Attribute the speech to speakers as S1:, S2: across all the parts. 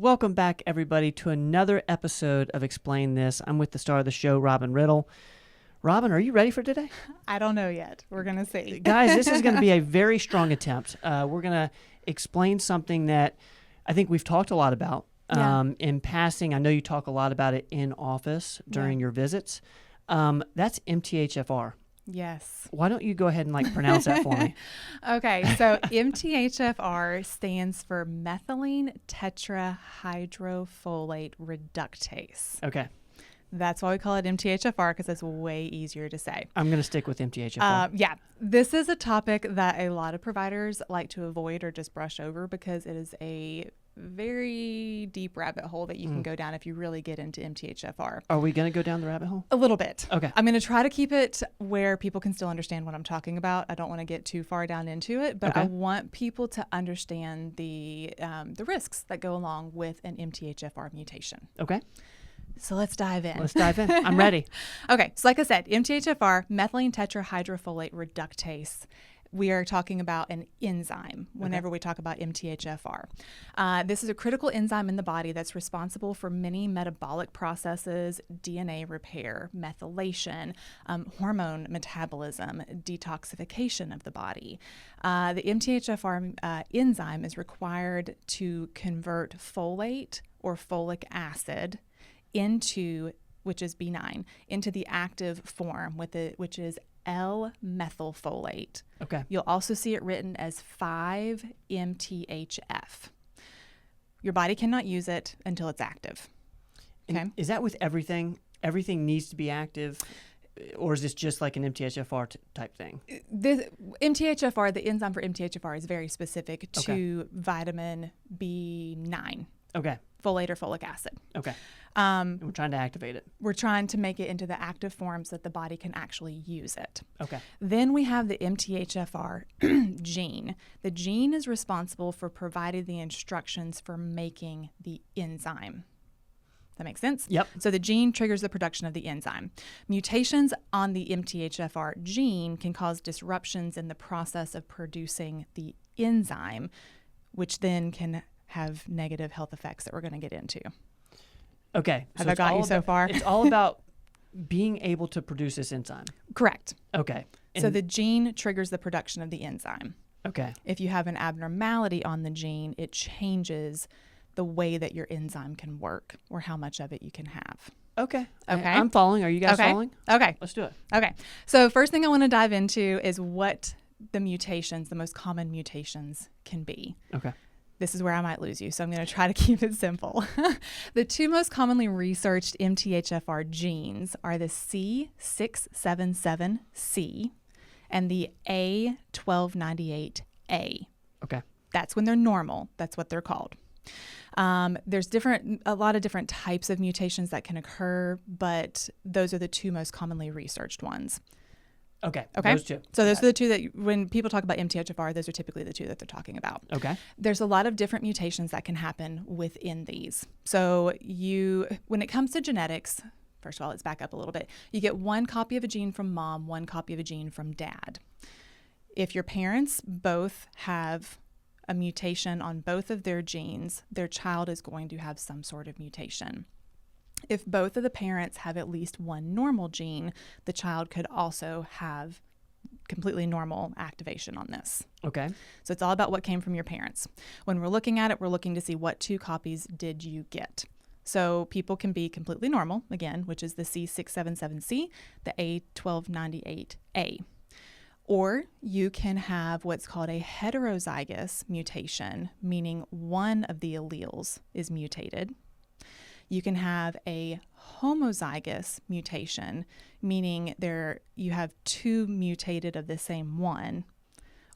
S1: Welcome back, everybody, to another episode of Explain This. I'm with the star of the show, Robin Riddle. Robin, are you ready for today?
S2: I don't know yet. We're going to see.
S1: Guys, this is going to be a very strong attempt. We're going to explain something that I think we've talked a lot about in passing. I know you talk a lot about it in office during your visits. That's MTHFR.
S2: Yes.
S1: Why don't you go ahead and pronounce that for me?
S2: Okay, so MTHFR stands for methylene tetrahydrofolate reductase.
S1: Okay.
S2: That's why we call it MTHFR, because it's way easier to say.
S1: I'm going to stick with MTHFR.
S2: Yeah, this is a topic that a lot of providers like to avoid or just brush over because it is a very deep rabbit hole that you can go down if you really get into MTHFR.
S1: Are we going to go down the rabbit hole?
S2: A little bit.
S1: Okay.
S2: I'm going to try to keep it where people can still understand what I'm talking about. I don't want to get too far down into it, but I want people to understand the risks that go along with an MTHFR mutation.
S1: Okay.
S2: So let's dive in.
S1: I'm ready.
S2: Okay. So like I said, MTHFR, methylene tetrahydrofolate reductase. We are talking about an enzyme whenever we talk about MTHFR. This is a critical enzyme in the body that's responsible for many metabolic processes, DNA repair, methylation, hormone metabolism, detoxification of the body. The MTHFR enzyme is required to convert folate or folic acid into, which is B9, into the active form, which is L-methylfolate.
S1: Okay.
S2: You'll also see it written as 5-MTHF. Your body cannot use it until it's active. Okay.
S1: And is that with everything? Everything needs to be active, or is this just like an MTHFR type thing?
S2: The MTHFR, the enzyme for MTHFR, is very specific to vitamin B9.
S1: Okay.
S2: Folate or folic acid.
S1: Okay. And we're trying to activate it.
S2: We're trying to make it into the active form so that the body can actually use it.
S1: Okay.
S2: Then we have the MTHFR gene. The gene is responsible for providing the instructions for making the enzyme. That makes sense?
S1: Yep.
S2: So the gene triggers the production of the enzyme. Mutations on the MTHFR gene can cause disruptions in the process of producing the enzyme, which then can have negative health effects that we're going to get into.
S1: Okay.
S2: Have I got you so far?
S1: It's all about being able to produce this enzyme.
S2: Correct.
S1: Okay.
S2: So the gene triggers the production of the enzyme.
S1: Okay.
S2: If you have an abnormality on the gene, it changes the way that your enzyme can work or how much of it you can have.
S1: Okay.
S2: Okay.
S1: I'm following. Are you guys following?
S2: Okay.
S1: Let's do it.
S2: Okay. So first thing I want to dive into is what the mutations, the most common mutations can be.
S1: Okay.
S2: This is where I might lose you, so I'm going to try to keep it simple. The two most commonly researched MTHFR genes are the C677C and the A1298A.
S1: Okay.
S2: That's when they're normal. That's what they're called. There's a lot of different types of mutations that can occur, but those are the two most commonly researched ones.
S1: Okay.
S2: Okay.
S1: Those two.
S2: So those are the two that when people talk about MTHFR, those are typically the two that they're talking about.
S1: Okay.
S2: There's a lot of different mutations that can happen within these. So when it comes to genetics, first of all, let's back up a little bit. You get one copy of a gene from mom, one copy of a gene from dad. If your parents both have a mutation on both of their genes, their child is going to have some sort of mutation. If both of the parents have at least one normal gene, the child could also have completely normal activation on this.
S1: Okay.
S2: So it's all about what came from your parents. When we're looking at it, we're looking to see what two copies did you get. So people can be completely normal, again, which is the C677C, the A1298A. Or you can have what's called a heterozygous mutation, meaning one of the alleles is mutated. You can have a homozygous mutation, meaning you have two mutated of the same one.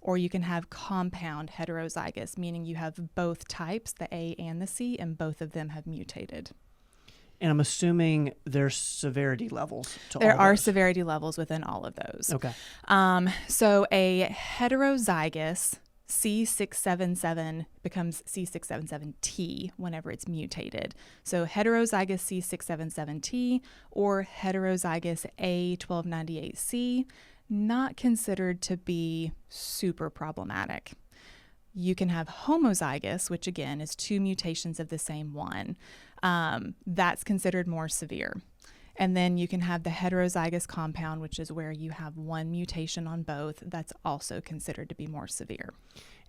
S2: Or you can have compound heterozygous, meaning you have both types, the A and the C, and both of them have mutated.
S1: And I'm assuming there's severity levels to all
S2: There are
S1: those.
S2: severity levels within all of those.
S1: Okay.
S2: So a heterozygous C677 becomes C677T whenever it's mutated. So heterozygous C677T or heterozygous A1298C, not considered to be super problematic. You can have homozygous, which again is 2 mutations of the same one. That's considered more severe. And then you can have the heterozygous compound, which is where you have 1 mutation on both. That's also considered to be more severe.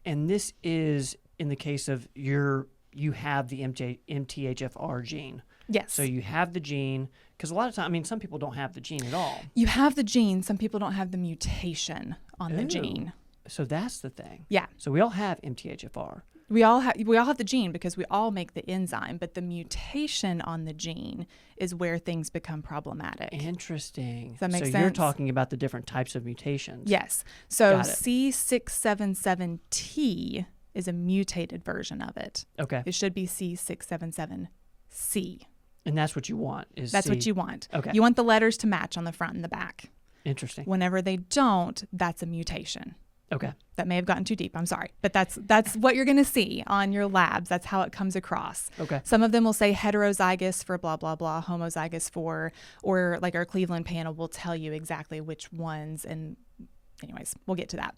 S1: And this is in the case of you have the MTHFR gene.
S2: Yes.
S1: So you have the gene, because a lot of times, some people don't have the gene at all.
S2: You have the gene. Some people don't have the mutation on the gene.
S1: So that's the thing.
S2: Yeah.
S1: So we all have MTHFR.
S2: We all have the gene because we all make the enzyme, but the mutation on the gene is where things become problematic.
S1: Interesting.
S2: Does that make sense?
S1: So you're talking about the different types of mutations.
S2: Yes. So
S1: Got it.
S2: C677T is a mutated version of it.
S1: Okay.
S2: It should be C677C.
S1: And that's what you want.
S2: That's what you want.
S1: Okay.
S2: You want the letters to match on the front and the back.
S1: Interesting.
S2: Whenever they don't, that's a mutation.
S1: Okay.
S2: That may have gotten too deep. I'm sorry. But that's what you're going to see on your labs. That's how it comes across.
S1: Okay.
S2: Some of them will say heterozygous for blah, blah, blah, homozygous for, or like our Cleveland panel will tell you exactly which ones. And anyways, we'll get to that.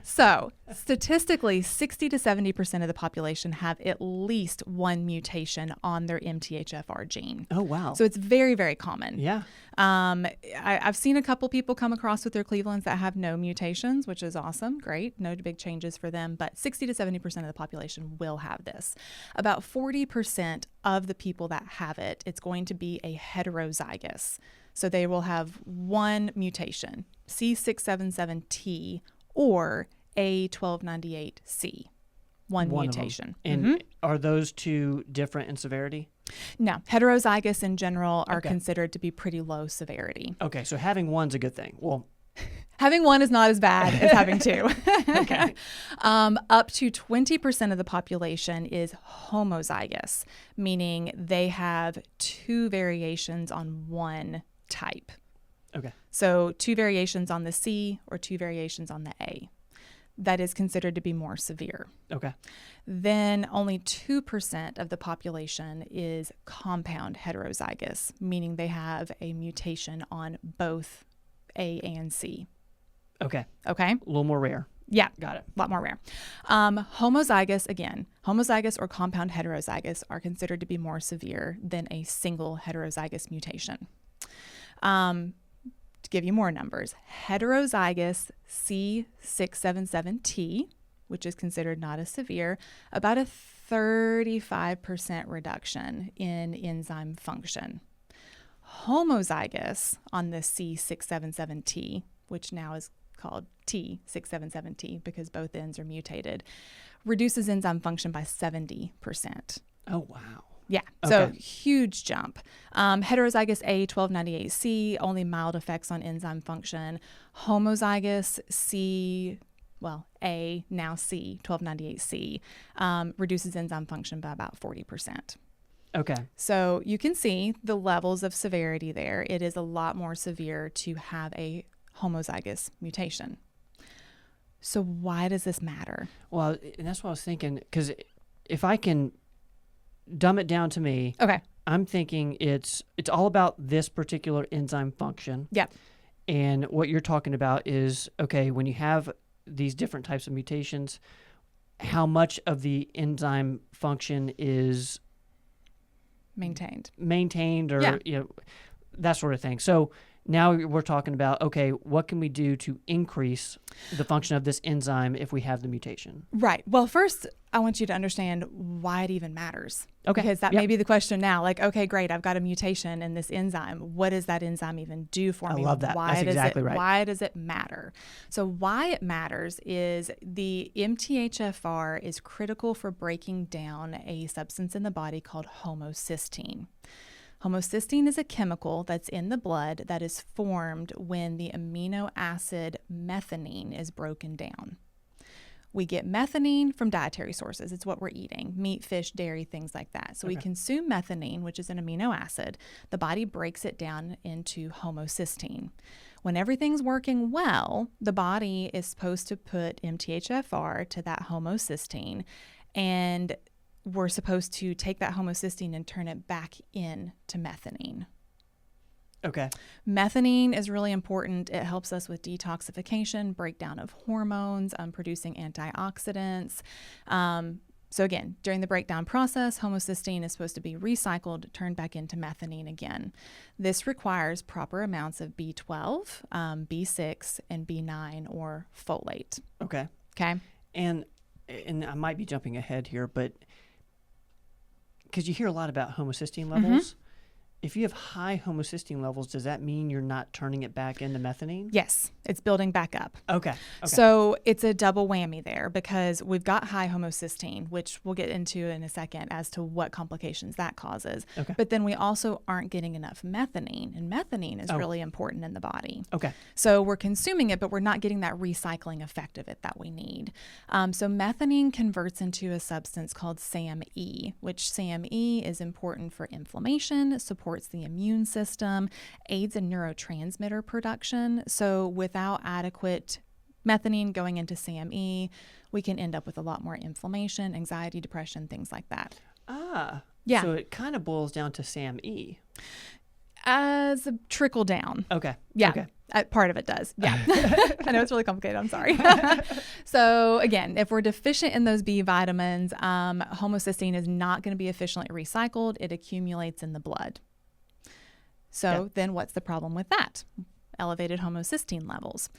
S2: So statistically, 60 to 70% of the population have at least 1 mutation on their MTHFR gene.
S1: Oh, wow.
S2: So it's very, very common.
S1: Yeah.
S2: I've seen a couple people come across with their Clevelands that have no mutations, which is awesome. Great. No big changes for them. But 60 to 70% of the population will have this. About 40% of the people that have it, it's going to be a heterozygous. So they will have 1 mutation, C677T or A1298C. One mutation.
S1: And are those 2 different in severity?
S2: No, heterozygous in general are
S1: Okay.
S2: considered to be pretty low severity.
S1: Okay, so having 1's a good thing. Well,
S2: Having 1 is not as bad as having 2.
S1: Okay.
S2: Up to 20% of the population is homozygous, meaning they have 2 variations on 1 type.
S1: okay.
S2: So 2 variations on the C or 2 variations on the A. That is considered to be more severe.
S1: Okay.
S2: Then only 2% of the population is compound heterozygous, meaning they have a mutation on both A and C.
S1: Okay.
S2: Okay?
S1: A little more rare.
S2: Yeah.
S1: Got it.
S2: A lot more rare. Homozygous or compound heterozygous are considered to be more severe than a single heterozygous mutation. To give you more numbers, heterozygous C677T, which is considered not as severe, about a 35% reduction in enzyme function. Homozygous on the C677T, which now is called T677T because both ends are mutated, reduces enzyme function by 70%.
S1: Oh, wow.
S2: Yeah, so
S1: Okay.
S2: huge jump. Heterozygous A1298C, only mild effects on enzyme function. Homozygous A, now C, 1298C, reduces enzyme function by about 40%.
S1: Okay.
S2: So you can see the levels of severity there. It is a lot more severe to have a homozygous mutation. So why does this matter?
S1: Well, and that's what I was thinking, because if I can dumb it down to me,
S2: Okay.
S1: I'm thinking it's all about this particular enzyme function.
S2: Yep.
S1: And what you're talking about is, okay, when you have these different types of mutations, how much of the enzyme function is maintained or that sort of thing. So now we're talking about, okay, what can we do to increase the function of this enzyme if we have the mutation?
S2: Right. Well, first, I want you to understand why it even matters.
S1: Okay.
S2: Because that
S1: Yep.
S2: may be the question now. Like, okay, great, I've got a mutation in this enzyme. What does that enzyme even do for me?
S1: I love that. That's exactly right.
S2: Why does it matter? So why it matters is the MTHFR is critical for breaking down a substance in the body called homocysteine. Homocysteine is a chemical that's in the blood that is formed when the amino acid methionine is broken down. We get methionine from dietary sources. It's what we're eating, meat, fish, dairy, things like that. So we consume methionine, which is an amino acid. The body breaks it down into homocysteine. When everything's working well, the body is supposed to put MTHFR to that homocysteine, and we're supposed to take that homocysteine and turn it back into methionine.
S1: Okay.
S2: Methionine is really important. It helps us with detoxification, breakdown of hormones, producing antioxidants. So again, during the breakdown process, homocysteine is supposed to be recycled, turned back into methionine again. This requires proper amounts of B12, B6, and B9 or folate.
S1: Okay.
S2: Okay.
S1: And I might be jumping ahead here, but because you hear a lot about homocysteine levels, if you have high homocysteine levels, does that mean you're not turning it back into methionine?
S2: Yes, it's building back up.
S1: Okay.
S2: So it's a double whammy there because we've got high homocysteine, which we'll get into in a second as to what complications that causes.
S1: Okay.
S2: But then we also aren't getting enough methionine, and methionine is really important in the body.
S1: Okay.
S2: So we're consuming it, but we're not getting that recycling effect of it that we need. So methionine converts into a substance called SAMe, which SAMe is important for inflammation, supports the immune system, aids in neurotransmitter production. So without adequate methionine going into SAMe, we can end up with a lot more inflammation, anxiety, depression, things like that. Yeah.
S1: So it kind of boils down to SAMe.
S2: As a trickle down.
S1: Okay.
S2: Yeah.
S1: Okay.
S2: Part of it does. Yeah. I know it's really complicated. I'm sorry. So again, if we're deficient in those B vitamins, homocysteine is not going to be efficiently recycled. It accumulates in the blood. So then what's the problem with that? Elevated homocysteine levels.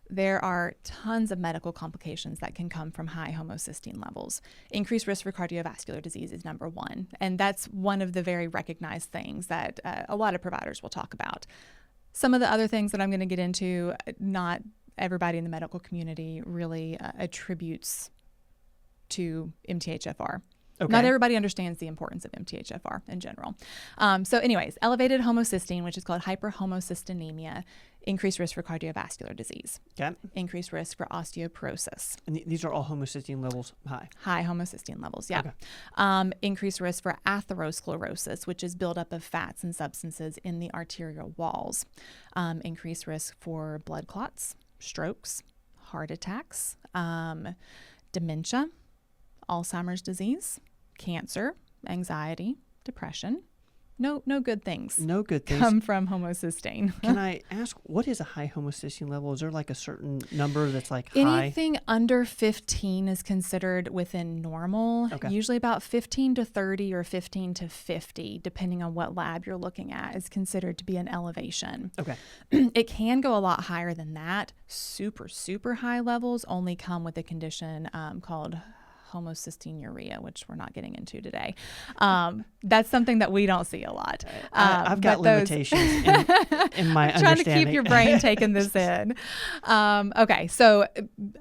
S2: There are tons of medical complications that can come from high homocysteine levels. Increased risk for cardiovascular disease is number one. And that's one of the very recognized things that a lot of providers will talk about. Some of the other things that I'm going to get into, not everybody in the medical community really attributes to MTHFR. Okay. Not everybody understands the importance of MTHFR in general. So anyways, elevated homocysteine, which is called hyperhomocystinemia, increased risk for cardiovascular disease.
S1: Okay.
S2: Increased risk for osteoporosis.
S1: And these are all homocysteine levels high?
S2: High homocysteine levels, yeah. Okay. Increased risk for atherosclerosis, which is buildup of fats and substances in the arterial walls. Increased risk for blood clots, strokes, heart attacks, dementia, Alzheimer's disease, cancer, anxiety, depression. No good things.
S1: No good things
S2: come from homocysteine.
S1: Can I ask, what is a high homocysteine level? Is there like a certain number that's like high?
S2: Anything under 15 is considered within normal. Okay. Usually about 15 to 30 or 15 to 50, depending on what lab you're looking at, is considered to be an elevation.
S1: Okay.
S2: It can go a lot higher than that. Super, super high levels only come with a condition called homocysteinuria, which we're not getting into today. That's something that we don't see a lot.
S1: I've got limitations in my understanding.
S2: Trying to keep your brain taking this in. Okay, so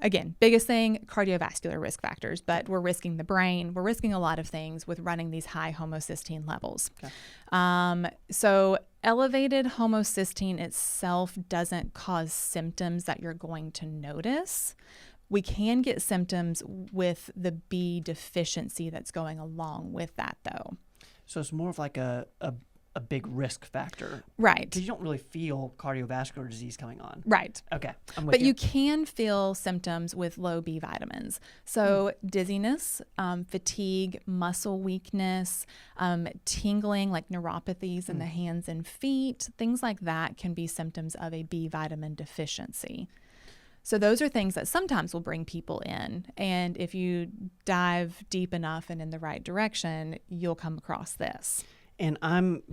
S2: again, biggest thing, cardiovascular risk factors, but we're risking the brain. We're risking a lot of things with running these high homocysteine levels. Okay. So elevated homocysteine itself doesn't cause symptoms that you're going to notice. We can get symptoms with the B deficiency that's going along with that, though.
S1: So it's more of like a big risk factor.
S2: Right.
S1: Because you don't really feel cardiovascular disease coming on.
S2: Right.
S1: Okay. I'm with
S2: but
S1: you.
S2: You can feel symptoms with low B vitamins. So dizziness, fatigue, muscle weakness, tingling like neuropathies in the hands and feet, things like that can be symptoms of a B vitamin deficiency. So those are things that sometimes will bring people in. And if you dive deep enough and in the right direction, you'll come across this.
S1: And I'm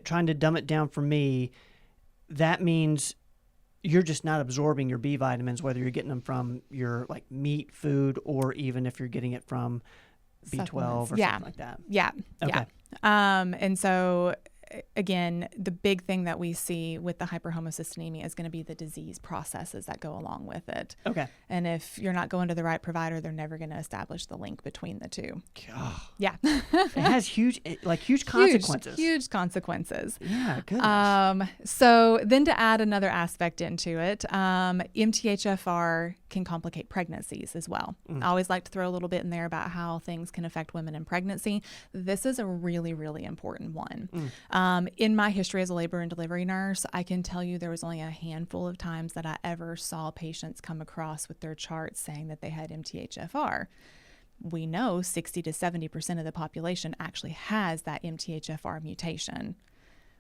S1: trying to dumb it down for me. That means you're just not absorbing your B vitamins, whether you're getting them from your like meat, food, or even if you're getting it from B12 or something like that.
S2: Yeah.
S1: Okay.
S2: Yeah. And so again, the big thing that we see with the hyperhomocystinemia is going to be the disease processes that go along with it.
S1: Okay.
S2: And if you're not going to the right provider, they're never going to establish the link between the two.
S1: God.
S2: Yeah.
S1: It has huge consequences.
S2: Huge consequences.
S1: Yeah, goodness.
S2: So then to add another aspect into it, MTHFR can complicate pregnancies as well. I always like to throw a little bit in there about how things can affect women in pregnancy. This is a really, really important one. In my history as a labor and delivery nurse, I can tell you there was only a handful of times that I ever saw patients come across with their charts saying that they had MTHFR. We know 60 to 70% of the population actually has that MTHFR mutation.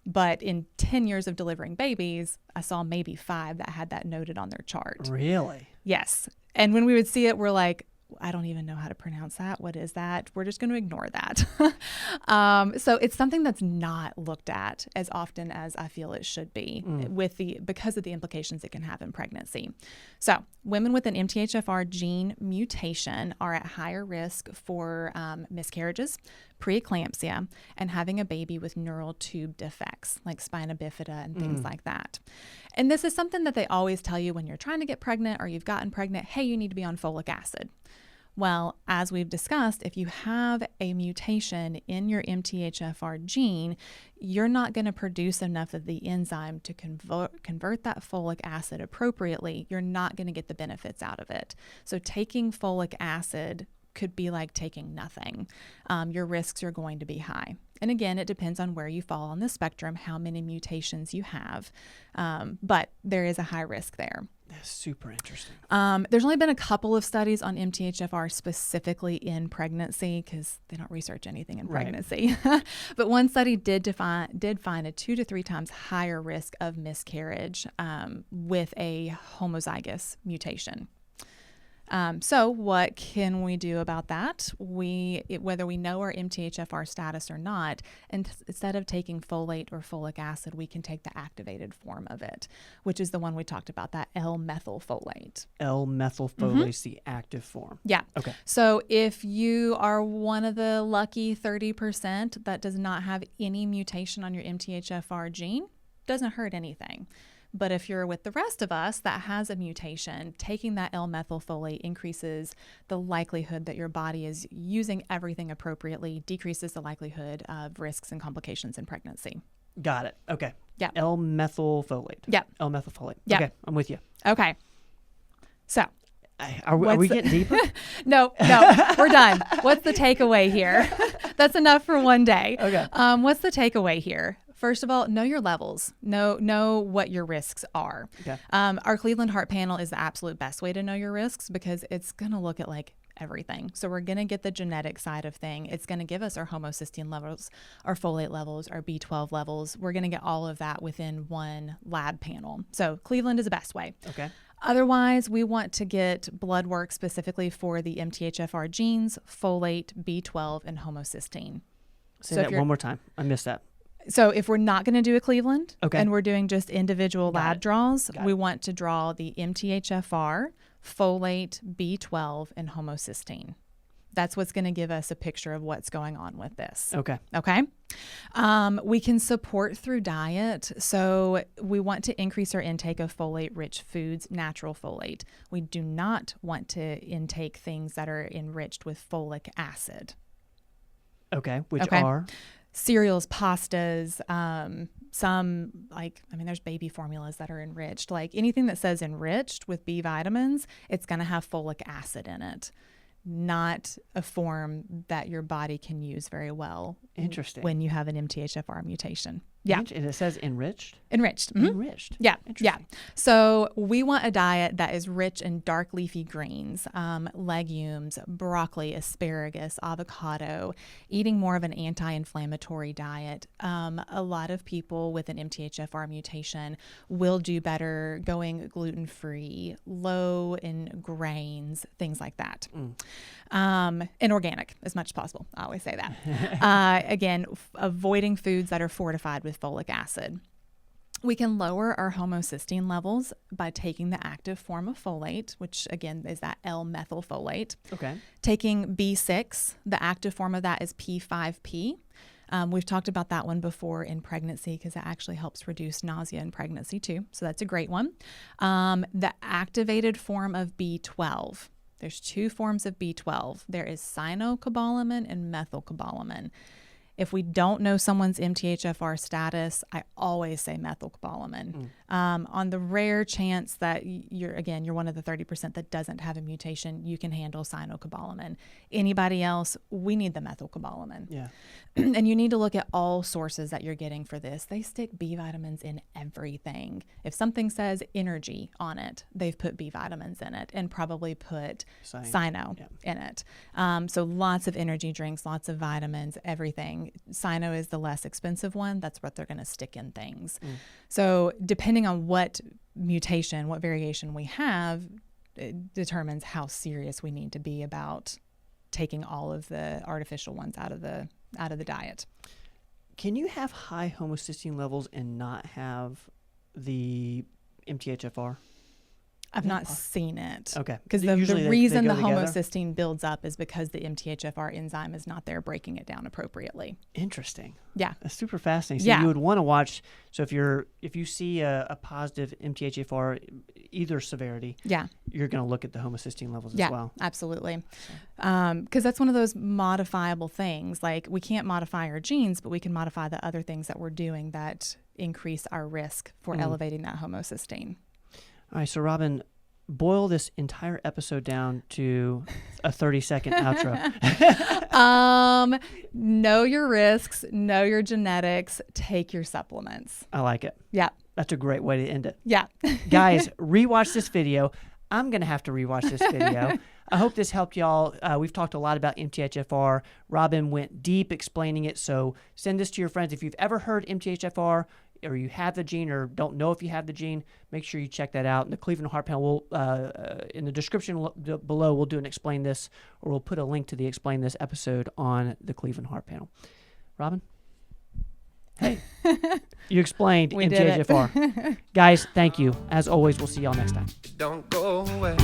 S2: But in 10 years of delivering babies, I saw maybe 5 that had that noted on their chart.
S1: Really?
S2: Yes. And when we would see it, we're like, I don't even know how to pronounce that. What is that? We're just going to ignore that. So it's something that's not looked at as often as I feel it should be because of the implications it can have in pregnancy. So women with an MTHFR gene mutation are at higher risk for miscarriages, preeclampsia, and having a baby with neural tube defects like spina bifida and things like that. And this is something that they always tell you when you're trying to get pregnant or you've gotten pregnant, hey, you need to be on folic acid. Well, as we've discussed, if you have a mutation in your MTHFR gene, you're not going to produce enough of the enzyme to convert that folic acid appropriately. You're not going to get the benefits out of it. So taking folic acid could be like taking nothing. Your risks are going to be high. And again, it depends on where you fall on the spectrum, how many mutations you have. But there is a high risk there.
S1: That's super interesting.
S2: There's only been a couple of studies on MTHFR specifically in pregnancy because they don't research anything in pregnancy. Right. But one study did find a 2 to 3 times higher risk of miscarriage with a homozygous mutation. So what can we do about that? Whether we know our MTHFR status or not, instead of taking folate or folic acid, we can take the activated form of it, which is the one we talked about, that L-methylfolate.
S1: L-methylfolate is the active form.
S2: Yeah.
S1: Okay.
S2: So if you are one of the lucky 30% that does not have any mutation on your MTHFR gene, doesn't hurt anything. But if you're with the rest of us that has a mutation, taking that L-methylfolate increases the likelihood that your body is using everything appropriately, decreases the likelihood of risks and complications in pregnancy.
S1: Got it. Okay.
S2: Yeah.
S1: L-methylfolate.
S2: Yeah.
S1: L-methylfolate.
S2: Yeah.
S1: Okay. I'm with you.
S2: Okay. So.
S1: Are we getting deeper?
S2: No, we're done. What's the takeaway here? That's enough for one day.
S1: Okay.
S2: What's the takeaway here? First of all, know your levels. Know what your risks are. Okay. Our Cleveland Heart Panel is the absolute best way to know your risks because it's going to look at like everything. So we're going to get the genetic side of thing. It's going to give us our homocysteine levels, our folate levels, our B12 levels. We're going to get all of that within one lab panel. So Cleveland is the best way.
S1: Okay.
S2: Otherwise, we want to get blood work specifically for the MTHFR genes, folate, B12, and homocysteine.
S1: Say that one more time. I missed that.
S2: So if we're not going to do a Cleveland
S1: okay.
S2: and we're doing just individual lab draws, we want to draw the MTHFR, folate, B12, and homocysteine. That's what's going to give us a picture of what's going on with this.
S1: Okay.
S2: Okay. We can support through diet. So we want to increase our intake of folate-rich foods, natural folate. We do not want to intake things that are enriched with folic acid.
S1: Okay. Which are?
S2: Cereals, pastas, there's baby formulas that are enriched. Like anything that says enriched with B vitamins, it's going to have folic acid in it, not a form that your body can use very well.
S1: Interesting.
S2: When you have an MTHFR mutation. Yeah.
S1: And it says enriched?
S2: Enriched. Mm-hmm.
S1: Enriched.
S2: Yeah. Yeah. So we want a diet that is rich in dark leafy greens, legumes, broccoli, asparagus, avocado, eating more of an anti-inflammatory diet. A lot of people with an MTHFR mutation will do better going gluten-free, low in grains, things like that. And organic as much as possible. I always say that. Again, avoiding foods that are fortified with folic acid. We can lower our homocysteine levels by taking the active form of folate, which again is that L-methylfolate.
S1: Okay.
S2: Taking B6, the active form of that is P5P. We've talked about that one before in pregnancy because it actually helps reduce nausea in pregnancy too. So that's a great one. The activated form of B12. There's 2 forms of B12. There is cyanocobalamin and methylcobalamin. If we don't know someone's MTHFR status, I always say methylcobalamin. On the rare chance that you're one of the 30% that doesn't have a mutation, you can handle cyanocobalamin. Anybody else, we need the methylcobalamin.
S1: Yeah.
S2: And you need to look at all sources that you're getting for this. They stick B vitamins in everything. If something says energy on it, they've put B vitamins in it and probably put cyano in it. So lots of energy drinks, lots of vitamins, everything. saying cyno is the less expensive one, that's what they're going to stick in things. So depending on what mutation, what variation we have, it determines how serious we need to be about taking all of the artificial ones out of the diet.
S1: Can you have high homocysteine levels and not have the MTHFR?
S2: I've not seen it.
S1: Okay.
S2: Because the reason the homocysteine builds up is because the MTHFR enzyme is not there breaking it down appropriately.
S1: Interesting.
S2: Yeah.
S1: That's super fascinating. So you would want to watch. So if you see a positive MTHFR, either severity, you're going to look at the homocysteine levels as well.
S2: Yeah, absolutely. Because that's one of those modifiable things. Like we can't modify our genes, but we can modify the other things that we're doing that increase our risk for elevating that homocysteine.
S1: All right, so Robin, boil this entire episode down to a 30-second outro.
S2: Know your risks, know your genetics, take your supplements.
S1: I like it.
S2: Yeah.
S1: That's a great way to end it.
S2: Yeah.
S1: Guys, rewatch this video. I'm going to have to rewatch this video. I hope this helped y'all. We've talked a lot about MTHFR. Robin went deep explaining it, so send this to your friends. If you've ever heard MTHFR, or you have the gene or don't know if you have the gene, make sure you check that out. And the Cleveland Heart Panel will, in the description below, we'll do an Explain This, or we'll put a link to the Explain This episode on the Cleveland Heart Panel. Robin? Hey, you explained MTHFR. Guys, thank you. As always, we'll see y'all next time.
S3: Don't go away.